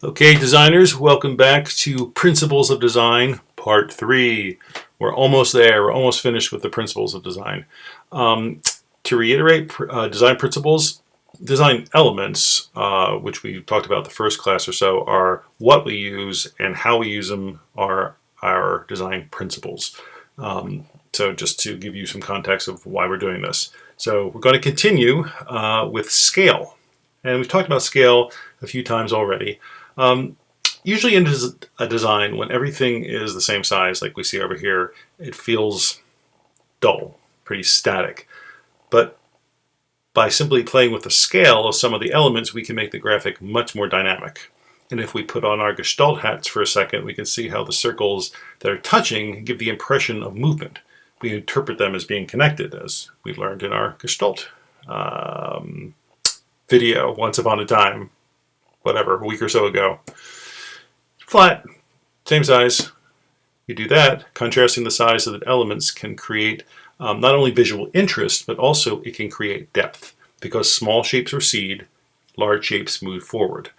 Okay, designers, welcome back to Principles of Design, Part 3. We're almost there. We're almost finished with the Principles of Design. To reiterate, design principles, design elements, which we talked about the first class or so, are what we use, and how we use them are our design principles. So just to give you some context of why we're doing this. So we're going to continue with scale. And we've talked about scale a few times already. Usually in a design, when everything is the same size, like we see over here, it feels dull, pretty static. But by simply playing with the scale of some of the elements, we can make the graphic much more dynamic. And if we put on our Gestalt hats for a second, we can see how the circles that are touching give the impression of movement. We interpret them as being connected, as we learned in our Gestalt video once upon a time, whatever, a week or so ago. Flat, same size. You do that, contrasting the size of the elements can create not only visual interest, but also it can create depth, because small shapes recede, large shapes move forward.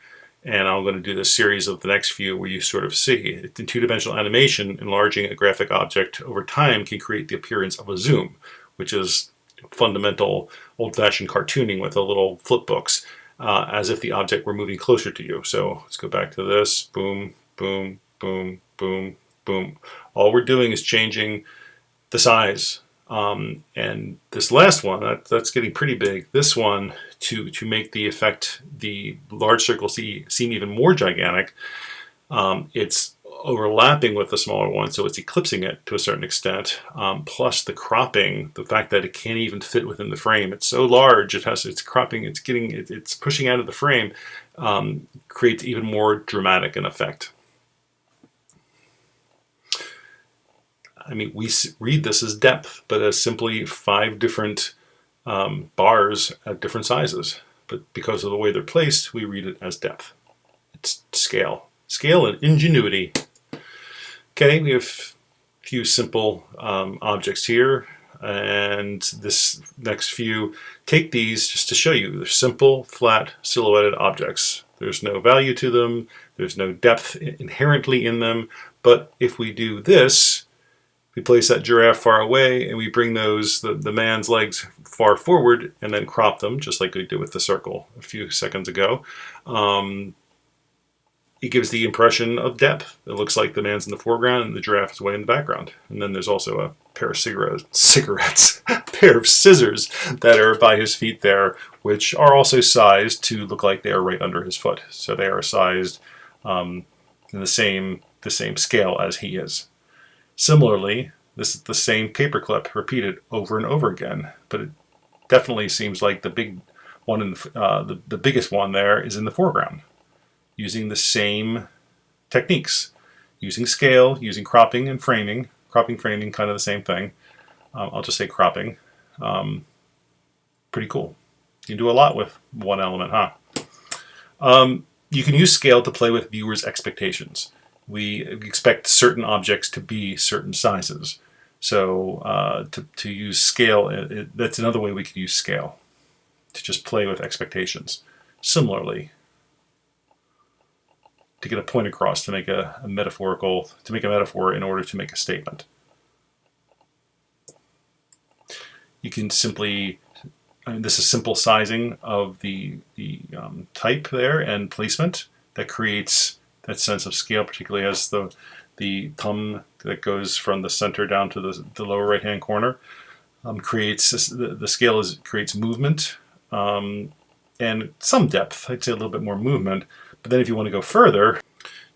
And I'm going to do this series of the next few where you sort of see. In two-dimensional animation, enlarging a graphic object over time can create the appearance of a zoom, which is fundamental old-fashioned cartooning with the little flip books, as if the object were moving closer to you. So let's go back to this. Boom, boom, boom, boom, boom. All we're doing is changing the size. And this last one, that's getting pretty big. This one, to make the effect, the large circle seem even more gigantic, it's overlapping with the smaller one, so it's eclipsing it to a certain extent. Plus the cropping, the fact that it can't even fit within the frame. It's so large, it's cropping, it's pushing out of the frame, creates even more dramatic an effect. I mean, we read this as depth, but as simply 5 different bars at different sizes. But because of the way they're placed, we read it as depth. It's scale. Scale and ingenuity. Okay, we have a few simple objects here. And this next few, take these just to show you. They're simple, flat, silhouetted objects. There's no value to them. There's no depth inherently in them. But if we do this, we place that giraffe far away, and we bring the man's legs far forward and then crop them, just like we did with the circle a few seconds ago. It gives the impression of depth. It looks like the man's in the foreground and the giraffe is way in the background. And then there's also a pair of cigarettes, a pair of scissors that are by his feet there, which are also sized to look like they are right under his foot. So they are sized in the same scale as he is. Similarly, this is the same paperclip repeated over and over again, but it definitely seems like the big one, the biggest one there, is in the foreground, using the same techniques, using scale, using cropping and framing. Cropping, framing, kind of the same thing. I'll just say cropping. Pretty cool. You can do a lot with one element, huh? You can use scale to play with viewers' expectations. We expect certain objects to be certain sizes. So to use scale, that's another way we could use scale, to just play with expectations. Similarly, to get a point across, to make a metaphor in order to make a statement. You can simply, this is simple sizing of the type there and placement that creates that sense of scale, particularly as the thumb that goes from the center down to the lower right hand corner creates the scale creates movement and some depth. I'd say a little bit more movement. But then if you want to go further,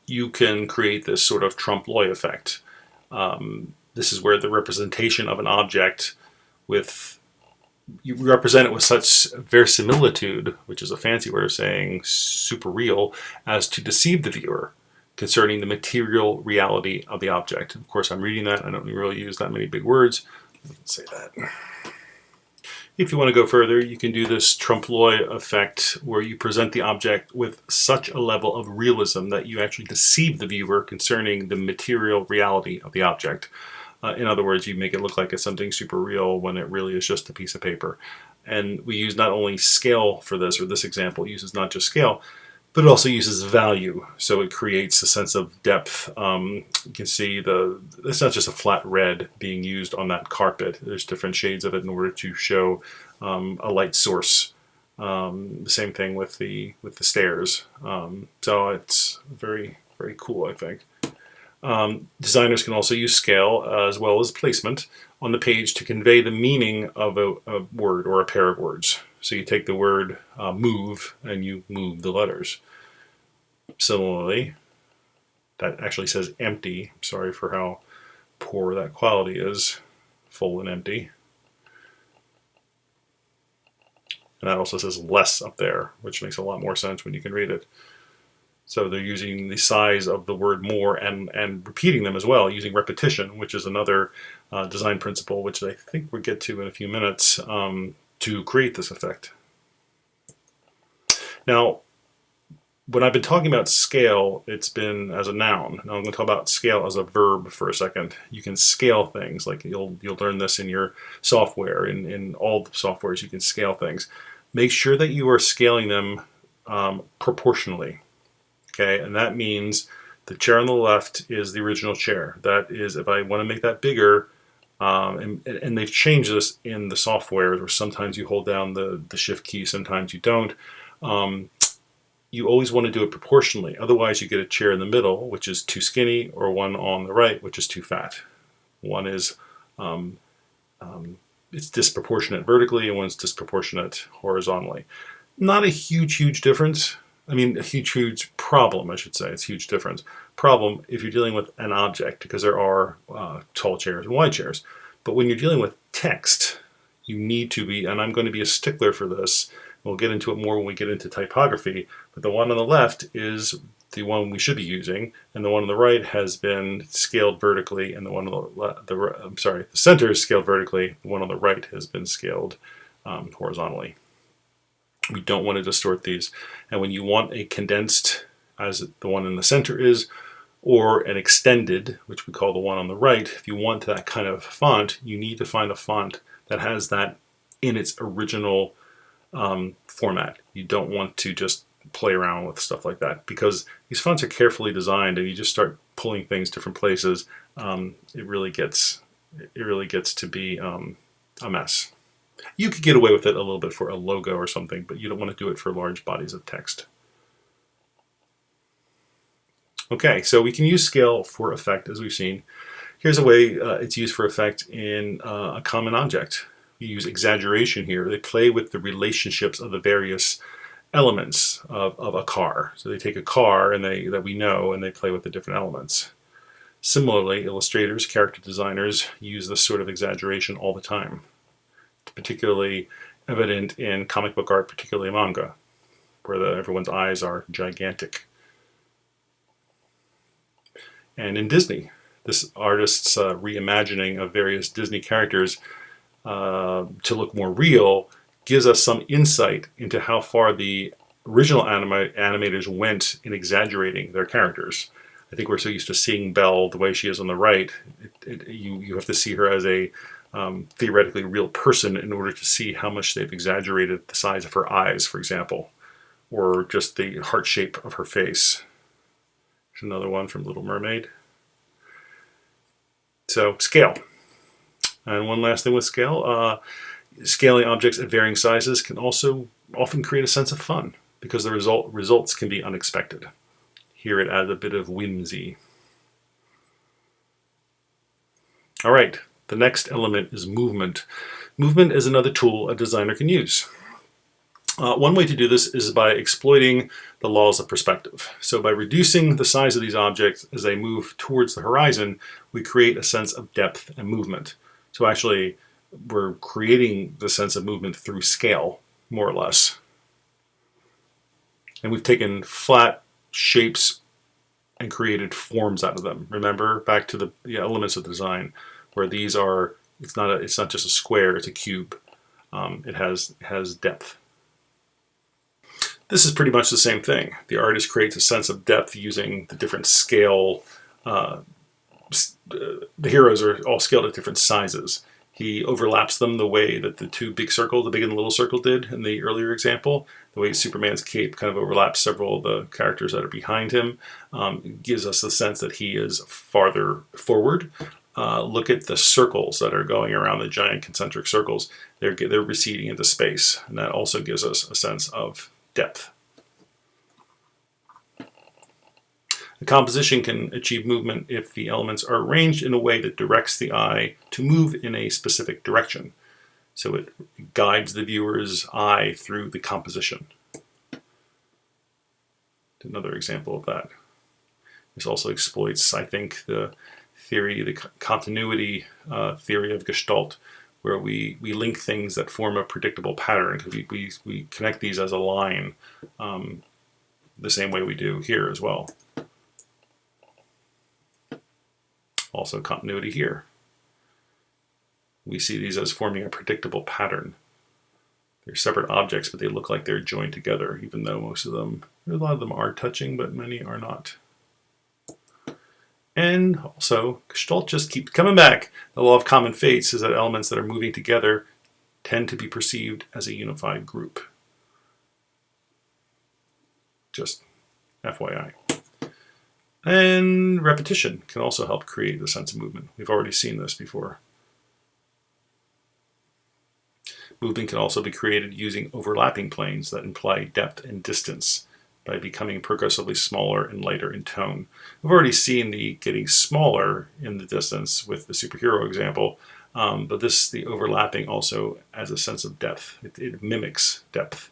you can create this sort of trompe-l'oeil effect. This is where the representation of an object you represent it with such verisimilitude, which is a fancy word of saying super real, as to deceive the viewer concerning the material reality of the object. Of course, I'm reading that. I don't really use that many big words. Let's say that. If you want to go further, you can do this trompe-l'oeil effect where you present the object with such a level of realism that you actually deceive the viewer concerning the material reality of the object. In other words, you make it look like it's something super real when it really is just a piece of paper. And we use not only scale for this, or this example uses not just scale, But it also uses value, so it creates a sense of depth. You can see it's not just a flat red being used on that carpet. There's different shades of it in order to show a light source. The same thing with the stairs. So it's very, very cool, I think. Designers can also use scale as well as placement on the page to convey the meaning of a word or a pair of words. So you take the word move and you move the letters. Similarly, that actually says empty. Sorry for how poor that quality is. Full and empty. And that also says less up there, which makes a lot more sense when you can read it. So they're using the size of the word more and repeating them as well, using repetition, which is another design principle, which I think we'll get to in a few minutes, to create this effect. Now, when I've been talking about scale, it's been as a noun. Now I'm going to talk about scale as a verb for a second. You can scale things, like you'll learn this in your software. In all the softwares, you can scale things. Make sure that you are scaling them proportionally. Okay, and that means the chair on the left is the original chair. That is, if I want to make that bigger, and they've changed this in the software, where sometimes you hold down the shift key, sometimes you don't. You always want to do it proportionally. Otherwise, you get a chair in the middle, which is too skinny, or one on the right, which is too fat. One is it's disproportionate vertically, and one's disproportionate horizontally. Not a huge difference. I mean, a huge problem, I should say. It's a huge difference. Problem if you're dealing with an object, because there are tall chairs and wide chairs. But when you're dealing with text, you need to be, and I'm going to be a stickler for this. We'll get into it more when we get into typography. But the one on the left is the one we should be using, and the one on the right has been scaled vertically, and the one on the center is scaled vertically. The one on the right has been scaled horizontally. We don't want to distort these. And when you want a condensed, as the one in the center is, or an extended, which we call the one on the right, if you want that kind of font, you need to find a font that has that in its original format. You don't want to just play around with stuff like that, because these fonts are carefully designed, and you just start pulling things different places. It really gets to be a mess. You could get away with it a little bit for a logo or something, but you don't want to do it for large bodies of text. Okay, so we can use scale for effect, as we've seen. Here's a way it's used for effect in a common object. We use exaggeration here. They play with the relationships of the various elements of a car. So they take a car that we know, and they play with the different elements. Similarly, illustrators, character designers use this sort of exaggeration all the time. Particularly evident in comic book art, particularly manga, where everyone's eyes are gigantic. And in Disney, this artist's reimagining of various Disney characters to look more real gives us some insight into how far the original animators went in exaggerating their characters. I think we're so used to seeing Belle the way she is on the right. You have to see her as a theoretically real person in order to see how much they've exaggerated the size of her eyes, for example, or just the heart shape of her face. There's another one from Little Mermaid. So, scale. And one last thing with scale, scaling objects at varying sizes can also often create a sense of fun, because the results can be unexpected. Here it adds a bit of whimsy. All right. The next element is movement. Movement is another tool a designer can use. One way to do this is by exploiting the laws of perspective. So by reducing the size of these objects as they move towards the horizon, we create a sense of depth and movement. So actually, we're creating the sense of movement through scale, more or less. And we've taken flat shapes and created forms out of them. Remember, back to the elements of design, where these are, it's not just a square, it's a cube. It has depth. This is pretty much the same thing. The artist creates a sense of depth using the different scale. The heroes are all scaled at different sizes. He overlaps them the way that the two big circles, the big and the little circle, did in the earlier example. The way Superman's cape kind of overlaps several of the characters that are behind him. It gives us the sense that he is farther forward. Look at the circles that are going around, the giant concentric circles. They're receding into space, and that also gives us a sense of depth. The composition can achieve movement if the elements are arranged in a way that directs the eye to move in a specific direction. So it guides the viewer's eye through the composition. Another example of that. This also exploits, I think, the continuity theory of Gestalt, where we link things that form a predictable pattern, because we connect these as a line the same way we do here as well. Also continuity here. We see these as forming a predictable pattern. They're separate objects, but they look like they're joined together, even though most of them, a lot of them are touching, but many are not. And also, Gestalt just keeps coming back. The law of common fates is that elements that are moving together tend to be perceived as a unified group. Just FYI. And repetition can also help create the sense of movement. We've already seen this before. Movement can also be created using overlapping planes that imply depth and distance by becoming progressively smaller and lighter in tone. We've already seen the getting smaller in the distance with the superhero example, but the overlapping also has a sense of depth. It mimics depth.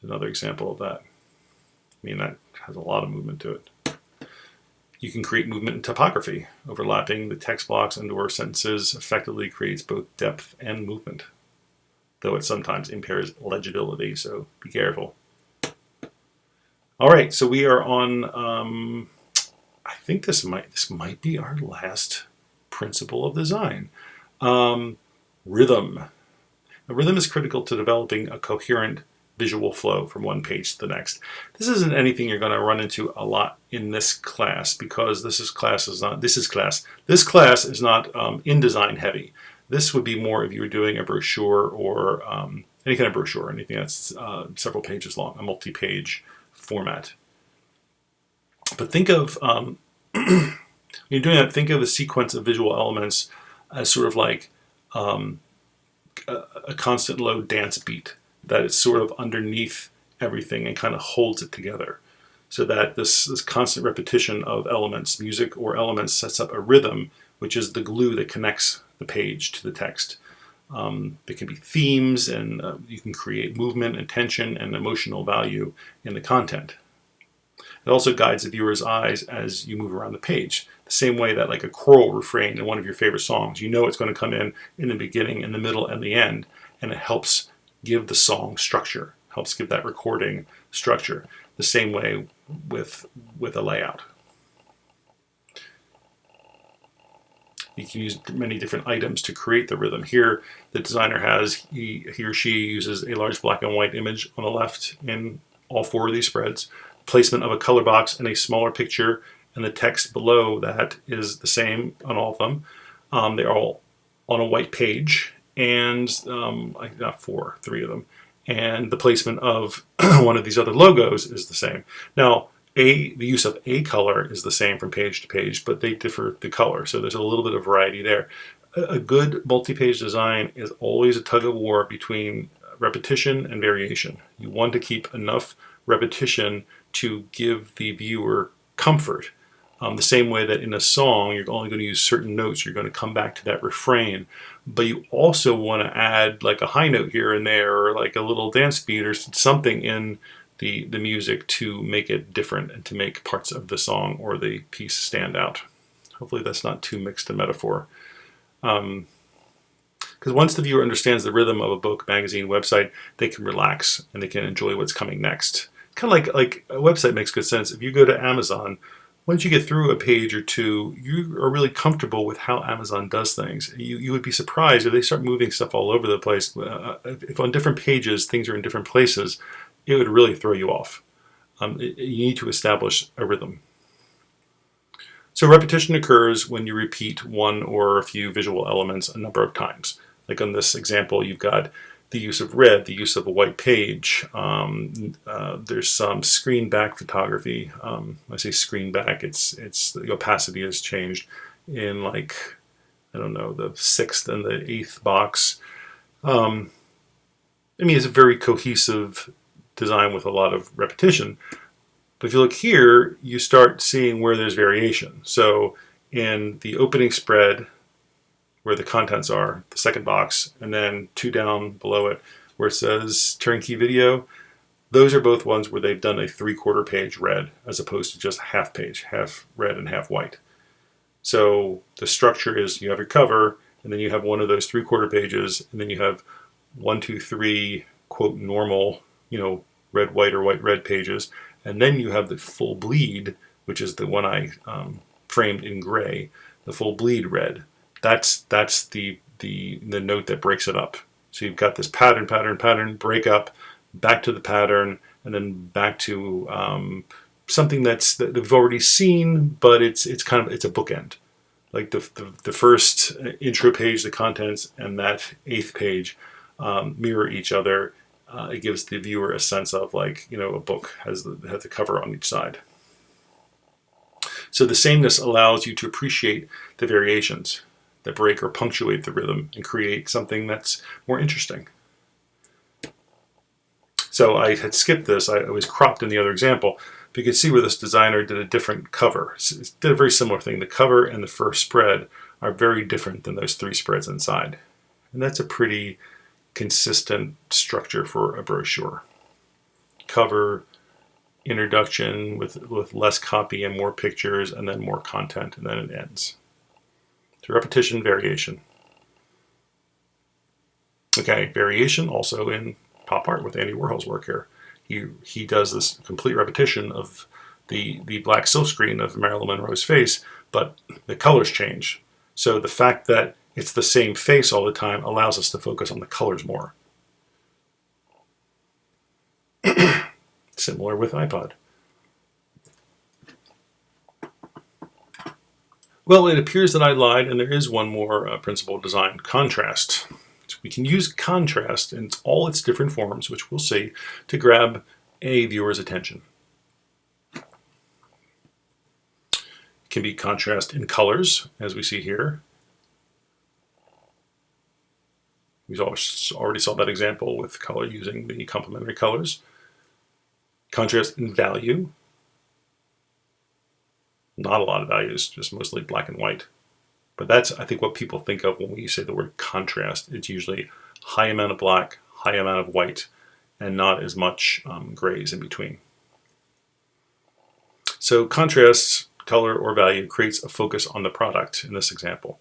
Another example of that. I mean, that has a lot of movement to it. You can create movement in typography. Overlapping the text blocks and/or sentences effectively creates both depth and movement, though it sometimes impairs legibility, so be careful. All right, so we are on, I think this might be our last principle of design. Rhythm. Now, rhythm is critical to developing a coherent visual flow from one page to the next. This isn't anything you're going to run into a lot in this class, because this class is not InDesign heavy. This would be more if you were doing a brochure or any kind of brochure, anything that's several pages long, a multi-page format. But think of when you're doing that, think of a sequence of visual elements as sort of like a constant low dance beat that is sort of underneath everything and kind of holds it together, so that this constant repetition of elements, music or elements, sets up a rhythm, which is the glue that connects the page to the text. There can be themes, and you can create movement and tension and emotional value in the content. It also guides the viewer's eyes as you move around the page, the same way that like a choral refrain in one of your favorite songs, you know it's going to come in the beginning, in the middle, and the end, and it helps give the song structure, helps give that recording structure, the same way with a layout. You can use many different items to create the rhythm. Here, the designer he or she uses a large black and white image on the left in all four of these spreads, placement of a color box and a smaller picture, and the text below that is the same on all of them. They're all on a white page, and three of them. And the placement of one of these other logos is the same. Now, the use of a color is the same from page to page, but they differ the color, so there's a little bit of variety there. A good multi-page design is always a tug of war between repetition and variation. You want to keep enough repetition to give the viewer comfort. The same way that in a song, you're only going to use certain notes, you're going to come back to that refrain, but you also want to add like a high note here and there, or like a little dance beat or something in the music to make it different and to make parts of the song or the piece stand out. Hopefully that's not too mixed a metaphor. Because once the viewer understands the rhythm of a book, magazine, website, they can relax and they can enjoy what's coming next. Kind of like a website makes good sense. If you go to Amazon, once you get through a page or two, you are really comfortable with how Amazon does things. You would be surprised if they start moving stuff all over the place. If on different pages things are in different places, it would really throw you off. You need to establish a rhythm. So repetition occurs when you repeat one or a few visual elements a number of times. Like on this example, you've got the use of red, the use of a white page. There's some screen back photography. When I say screen back, it's the opacity has changed in, like, I don't know, the 6th and the 8th box. I mean, it's a very cohesive design with a lot of repetition. But if you look here, you start seeing where there's variation. So in the opening spread, where the contents are, the second box, and then 2 down below it, where it says turnkey video, those are both ones where they've done a 3/4 page red, as opposed to just half page, half red and half white. So the structure is you have your cover, and then you have one of those 3/4 pages, and then you have 1, 2, 3, quote, normal, red, white, or white, red pages. And then you have the full bleed, which is the one I framed in gray, the full bleed red. That's the note that breaks it up. So you've got this pattern, break up, back to the pattern, and then back to something that we've already seen, but it's a bookend. Like the first intro page, the contents, and that 8th page mirror each other. It gives the viewer a sense of, like, a book has the cover on each side. So the sameness allows you to appreciate the variations that break or punctuate the rhythm and create something that's more interesting. So I had skipped this. I was cropped in the other example, but you can see where this designer did a different cover. It did a very similar thing. The cover and the first spread are very different than those 3 spreads inside. And that's a pretty consistent structure for a brochure. Cover, introduction with less copy and more pictures, and then more content, and then it ends. So repetition, variation. Okay, variation also in pop art with Andy Warhol's work here. He does this complete repetition of the black silkscreen of Marilyn Monroe's face, but the colors change. So the fact that it's the same face all the time allows us to focus on the colors more. Similar with iPod. Well, it appears that I lied, and there is one more principle of design: contrast. So we can use contrast in all its different forms, which we'll see, to grab a viewer's attention. It can be contrast in colors, as we see here. We already saw that example with color using the complementary colors. Contrast in value. Not a lot of values, just mostly black and white. But that's, I think, what people think of when we say the word contrast. It's usually high amount of black, high amount of white, and not as much grays in between. So contrast, color, or value creates a focus on the product in this example.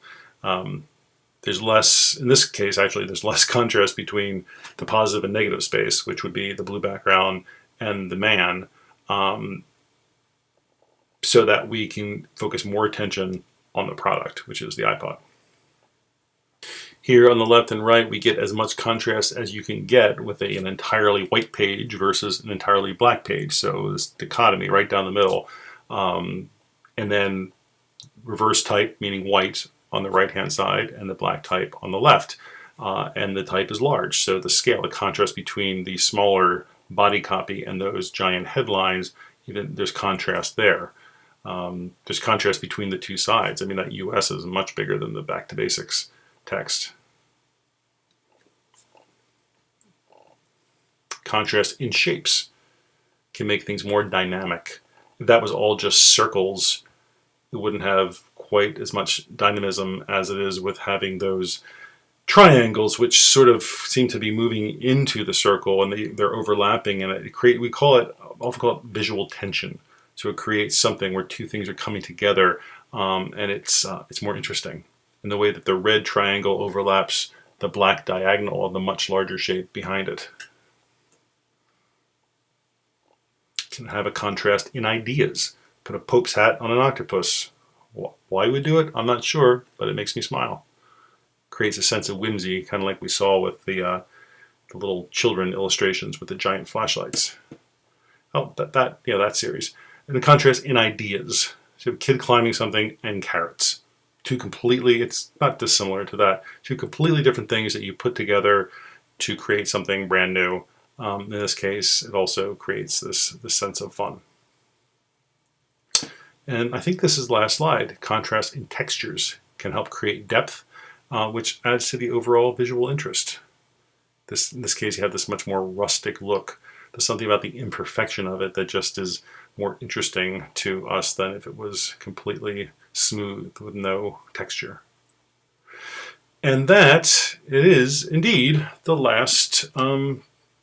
There's less, in this case actually, there's less contrast between the positive and negative space, which would be the blue background and the man, so that we can focus more attention on the product, which is the iPod. Here on the left and right, we get as much contrast as you can get with an entirely white page versus an entirely black page. So this dichotomy right down the middle. And then reverse type, meaning white, on the right-hand side, and the black type on the left. And the type is large, so the scale, the contrast between the smaller body copy and those giant headlines, there's contrast there. There's contrast between the two sides. I mean, that US is much bigger than the Back to Basics text. Contrast in shapes can make things more dynamic. If that was all just circles, it wouldn't have quite as much dynamism as it is with having those triangles, which sort of seem to be moving into the circle, and they're overlapping, and we often call it visual tension. So it creates something where two things are coming together, and it's more interesting. In the way that the red triangle overlaps the black diagonal of the much larger shape behind it. Can have a contrast in ideas. Put a Pope's hat on an octopus. Why we do it, I'm not sure, but it makes me smile. Creates a sense of whimsy, kind of like we saw with the little children illustrations with the giant flashlights. Oh, that series. And the contrast in ideas. So So you have a kid climbing something and carrots. Two completely, it's not dissimilar to that, two completely different things that you put together to create something brand new. In this case, it also creates this sense of fun. And I think this is the last slide. Contrast in textures can help create depth, which adds to the overall visual interest. In this case, you have this much more rustic look. There's something about the imperfection of it that just is more interesting to us than if it was completely smooth with no texture. And that it is indeed the last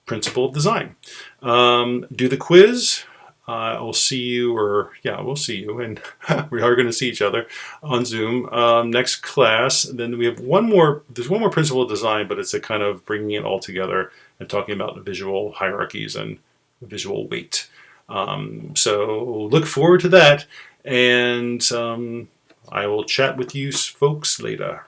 principle of design. Do the quiz. We'll see you, we'll see you, and we are going to see each other on Zoom next class. And then we have there's one more principle of design, but it's a kind of bringing it all together and talking about the visual hierarchies and visual weight. So look forward to that, and I will chat with you folks later.